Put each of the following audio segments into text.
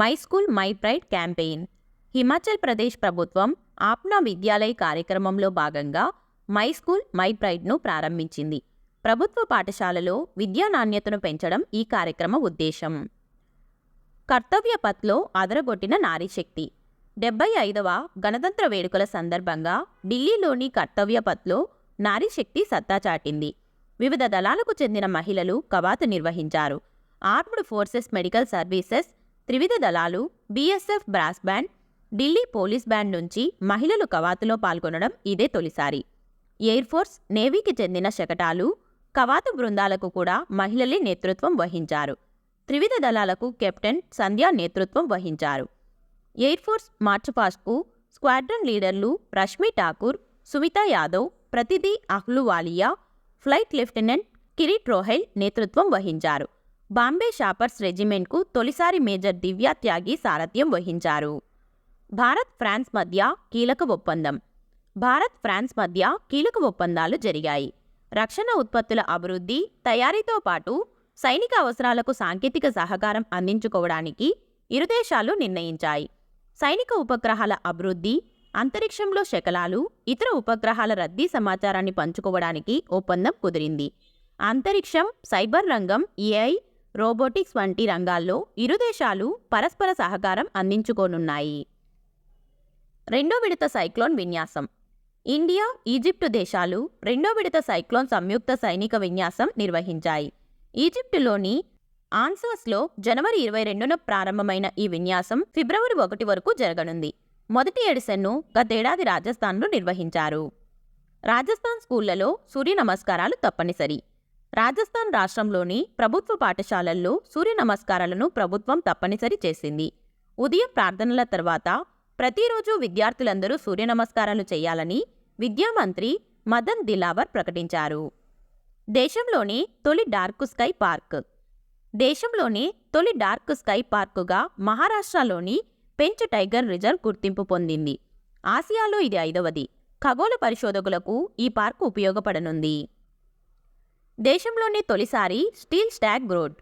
My school my pride campaign. Himachal Pradesh ప్రభుత్వం ఆప్నా విద్యాలయ్ కార్యక్రమంలో భాగంగా మై స్కూల్ మై ప్రైడ్ను ప్రారంభించింది. ప్రభుత్వ పాఠశాలలో విద్యా నాణ్యతను పెంచడం ఈ కార్యక్రమ ఉద్దేశం. కర్తవ్య పథ్లో అదరగొట్టిన నారీశక్తి. 75వ గణతంత్ర వేడుకల సందర్భంగా ఢిల్లీలోని కర్తవ్య పథ్లో నారీశక్తి సత్తా చాటింది. వివిధ దళాలకు చెందిన మహిళలు కవాతు నిర్వహించారు. ఆర్మ్డ్ ఫోర్సెస్ మెడికల్ సర్వీసెస్, త్రివిధ దళాలు, BSF brass band, Delhi police band నుంచి మహిళలు కవాతులో పాల్గొనడం ఇదే తొలిసారి. ఎయిర్ ఫోర్స్, నేవీకి చెందిన శకటాలు, కవాతు బృందాలకు కూడా మహిళలే నేతృత్వం వహించారు. త్రివిధ దళాలకు కెప్టెన్ సంధ్యా నేతృత్వం వహించారు. ఎయిర్ ఫోర్స్ మార్చ్పాస్ట్కు స్క్వాడ్రన్ లీడర్లు రష్మి ఠాకూర్, సుమితా యాదవ్, ప్రతిది అహ్లువాలియా, ఫ్లైట్ లెఫ్టినెంట్ కిరీట్ రోహెల్ నేతృత్వం వహించారు. బాంబే షాపర్స్ రెజిమెంట్కు తొలిసారి మేజర్ దివ్యా త్యాగి సారథ్యం వహించారు. భారత్ ఫ్రాన్స్ మధ్య కీలక ఒప్పందం. భారత్ ఫ్రాన్స్ మధ్య కీలక ఒప్పందాలు జరిగాయి. రక్షణ ఉత్పత్తుల అభివృద్ధి, తయారీతో పాటు సైనిక అవసరాలకు సాంకేతిక సహకారం అందించుకోవడానికి ఇరు దేశాలు నిర్ణయించాయి. సైనిక ఉపగ్రహాల అభివృద్ధి, అంతరిక్షంలో శకలాలు, ఇతర ఉపగ్రహాల రద్దీ సమాచారాన్ని పంచుకోవడానికి ఒప్పందం కుదిరింది. అంతరిక్షం, సైబర్ రంగం, ఏఐ, రోబోటిక్స్ వంటి రంగాల్లో ఇరు దేశాలు పరస్పర సహకారం అందించుకోనున్నాయి. రెండో విడత సైక్లోన్ విన్యాసం. ఇండియా, ఈజిప్టు దేశాలు రెండో విడత సైక్లోన్ సంయుక్త సైనిక విన్యాసం నిర్వహించాయి. ఈజిప్టులోని ఆన్సాస్లో జనవరి 22న ప్రారంభమైన ఈ విన్యాసం ఫిబ్రవరి 1 వరకు జరగనుంది. మొదటి ఎడిషన్ను గతేడాది రాజస్థాన్లో నిర్వహించారు. రాజస్థాన్ స్కూళ్లలో సూర్య నమస్కారాలు తప్పనిసరి. రాజస్థాన్ రాష్ట్రంలోని ప్రభుత్వ పాఠశాలల్లో సూర్య నమస్కారాలను ప్రభుత్వం తప్పనిసరి చేసింది. ఉదయం ప్రార్థనల తర్వాత ప్రతిరోజు విద్యార్థులందరూ సూర్య నమస్కారాలు చేయాలని విద్యామంత్రి మదన్ దిలావర్ ప్రకటించారు. దేశంలోని తొలి డార్క్ స్కై పార్క్. దేశంలోని తొలి డార్క్ స్కై పార్కుగా మహారాష్ట్రలోని పెంచ్ టైగర్ రిజర్వ్ గుర్తింపు పొందింది. ఆసియాలో ఇది 5వది. ఖగోళ పరిశోధకులకు ఈ పార్కు ఉపయోగపడనుంది. దేశంలోనే తొలిసారి స్టీల్ స్టాగ్ రోడ్.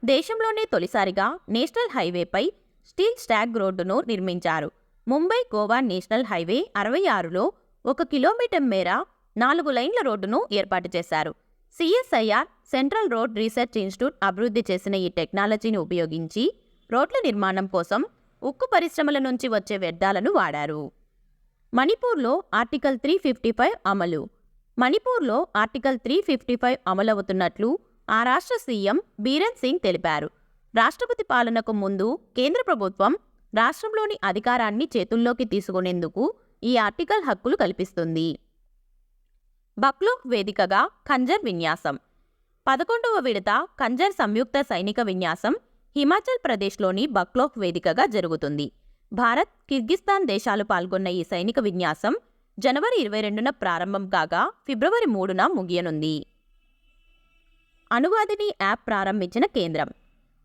దేశంలోనే తొలిసారిగా నేషనల్ హైవేపై స్టీల్ స్టాగ్ రోడ్డును నిర్మించారు. ముంబై గోవా నేషనల్ హైవే 66లో 1 కిలోమీటర్ మేర 4 లైన్ల రోడ్డును ఏర్పాటు చేశారు. CSIR central road research institute అభివృద్ధి చేసిన ఈ టెక్నాలజీని ఉపయోగించి రోడ్ల నిర్మాణం కోసం ఉక్కు పరిశ్రమల నుంచి వచ్చే వ్యర్థాలను వాడారు. మణిపూర్లో ఆర్టికల్ 355 అమలు. మణిపూర్లో ఆర్టికల్ 355 అమలవుతున్నట్లు ఆ రాష్ట్ర సీఎం బీరెన్ సింగ్ తెలిపారు. రాష్ట్రపతి పాలనకు ముందు కేంద్ర ప్రభుత్వం రాష్ట్రంలోని అధికారాన్ని చేతుల్లోకి తీసుకునేందుకు ఈ ఆర్టికల్ హక్కులు కల్పిస్తుంది. బక్లోహ్ వేదికగా ఖంజర్ విన్యాసం. 11వ విడత ఖంజర్ సంయుక్త సైనిక విన్యాసం హిమాచల్ ప్రదేశ్లోని బక్లోహ్ వేదికగా జరుగుతుంది. భారత్, కిర్గిస్తాన్ దేశాలు పాల్గొన్న ఈ సైనిక విన్యాసం జనవరి 22న ప్రారంభం కాగా ఫిబ్రవరి 3న ముగియనుంది. అనువాదిని యాప్ ప్రారంభించిన కేంద్రం.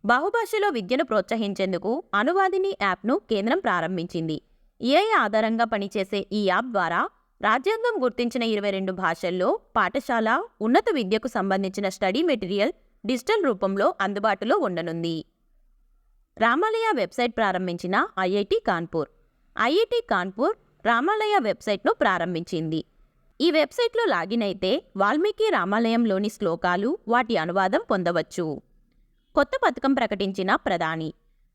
బహుభాషలో విద్యను ప్రోత్సహించేందుకు అనువాదిని యాప్ను కేంద్రం ప్రారంభించింది. ఏఐ ఆధారంగా పనిచేసే ఈ యాప్ ద్వారా రాజ్యాంగం గుర్తించిన 22 భాషల్లో పాఠశాల, ఉన్నత విద్యకు సంబంధించిన స్టడీ మెటీరియల్ డిజిటల్ రూపంలో అందుబాటులో ఉండనుంది. రామాలయ వెబ్సైట్ ప్రారంభించిన ఐఐటి కాన్పూర్. ఐఐటి కాన్పూర్ రామాలయ వెబ్సైట్ను ప్రారంభించింది. ఈ వెబ్సైట్లో లాగిన్ అయితే వాల్మీకి రామాలయంలోని శ్లోకాలు, వాటి అనువాదం పొందవచ్చు. కొత్త పథకం ప్రకటించిన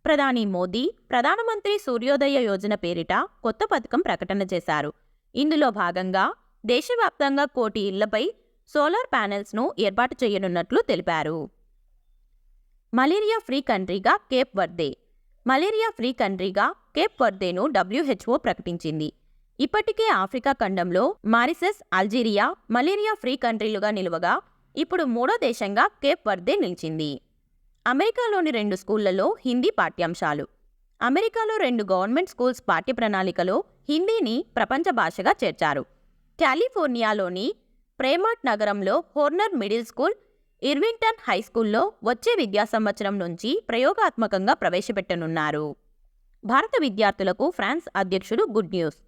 ప్రధాని మోదీ ప్రధానమంత్రి సూర్యోదయ యోజన పేరిట కొత్త పథకం ప్రకటన చేశారు. ఇందులో భాగంగా దేశవ్యాప్తంగా 1 కోటి ఇళ్లపై సోలార్ ప్యానెల్స్ను ఏర్పాటు చేయనున్నట్లు తెలిపారు. మలేరియా ఫ్రీ కంట్రీగా కేప్ వర్దే. మలేరియా ఫ్రీ కంట్రీగా కేప్ వర్దేను WHO ప్రకటించింది. ఇప్పటికే ఆఫ్రికా ఖండంలో మారిషస్, అల్జీరియా మలేరియా ఫ్రీ కంట్రీలుగా నిలువగా ఇప్పుడు 3వ దేశంగా కేప్ వర్దే నిలిచింది. అమెరికాలోని 2 స్కూళ్లలో హిందీ పాఠ్యాంశాలు. అమెరికాలో 2 గవర్నమెంట్ స్కూల్స్ పాఠ్య ప్రణాళికలో హిందీని ప్రపంచ భాషగా చేర్చారు. కాలిఫోర్నియాలోని ప్రేమార్ట్ నగరంలో హోర్నర్ మిడిల్ స్కూల్, ఇర్వింగ్టన్ హై స్కూల్లో వచ్చే విద్యా సంవత్సరం నుంచి ప్రయోగాత్మకంగా ప్రవేశపెట్టనున్నారు. భారత విద్యార్థులకు ఫ్రాన్స్ అధ్యక్షుడు గుడ్ న్యూస్.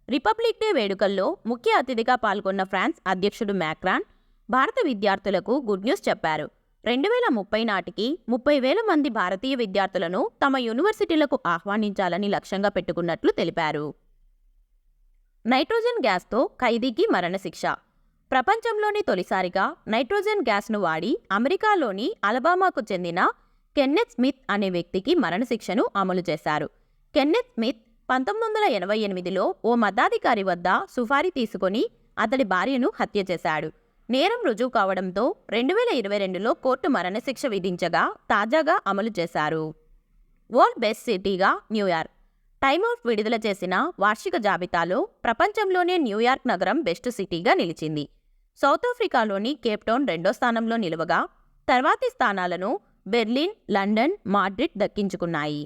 రిపబ్లిక్ డే వేడుకల్లో ముఖ్య అతిథిగా పాల్గొన్న ఫ్రాన్స్ అధ్యక్షుడు మ్యాక్రాన్ భారత విద్యార్థులకు గుడ్ న్యూస్ చెప్పారు. 2030 నాటికి 30,000 మంది భారతీయ విద్యార్థులను తమ యూనివర్సిటీలకు ఆహ్వానించాలని లక్ష్యంగా పెట్టుకున్నట్లు తెలిపారు. నైట్రోజన్ గ్యాస్తో ఖైదీకి మరణశిక్ష. ప్రపంచంలోని తొలిసారిగా నైట్రోజన్ గ్యాస్ను వాడి అమెరికాలోని అలబామాకు చెందిన కెన్నెత్ స్మిత్ అనే వ్యక్తికి మరణశిక్షను అమలు చేశారు. కెన్నెత్ స్మిత్ 1988లో ఓ మతాధికారి వద్ద సుపారీ తీసుకొని అతడి భార్యను హత్య చేశాడు. నేరం రుజువు కావడంతో 2022లో కోర్టు మరణశిక్ష విధించగా తాజాగా అమలు చేశారు. వరల్డ్ బెస్ట్ సిటీగా న్యూయార్క్. టైమ్అవుట్ విడుదల చేసిన వార్షిక జాబితాలో ప్రపంచంలోనే న్యూయార్క్ నగరం బెస్ట్ సిటీగా నిలిచింది. సౌత్ ఆఫ్రికాలోని కేప్టౌన్ 2వ స్థానంలో నిలవగా తర్వాతి స్థానాలను బెర్లిన్, లండన్, మాడ్రిడ్ దక్కించుకున్నాయి.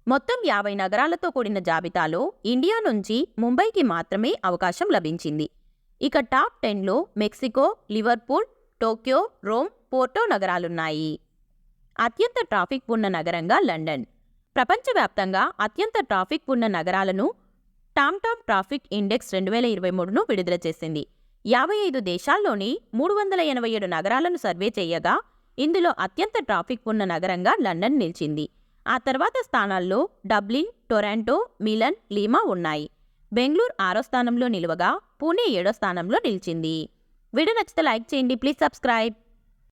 మొత్తం 50 నగరాలతో కూడిన జాబితాలో ఇండియా నుంచి ముంబైకి మాత్రమే అవకాశం లభించింది. ఇక టాప్ 10లో Mexico, Liverpool, Tokyo, Rome, Porto నగరాలున్నాయి. అత్యంత ట్రాఫిక్ ఉన్న నగరంగా లండన్. ప్రపంచవ్యాప్తంగా అత్యంత ట్రాఫిక్ ఉన్న నగరాలను టామ్టామ్ ట్రాఫిక్ ఇండెక్స్ 2023ను విడుదల చేసింది. 55 దేశాల్లోని 387 నగరాలను సర్వే చేయగా ఇందులో అత్యంత ట్రాఫిక్ ఉన్న నగరంగా లండన్ నిలిచింది. ఆ తర్వాత స్థానాల్లో డబ్లిన్, టొరంటో, మిలన్, లీమా ఉన్నాయి. బెంగళూరు 6వ స్థానంలో నిలువగా పూణే 7వ స్థానంలో నిలిచింది. వీడియో నచ్చితే లైక్ చేయండి. Please subscribe.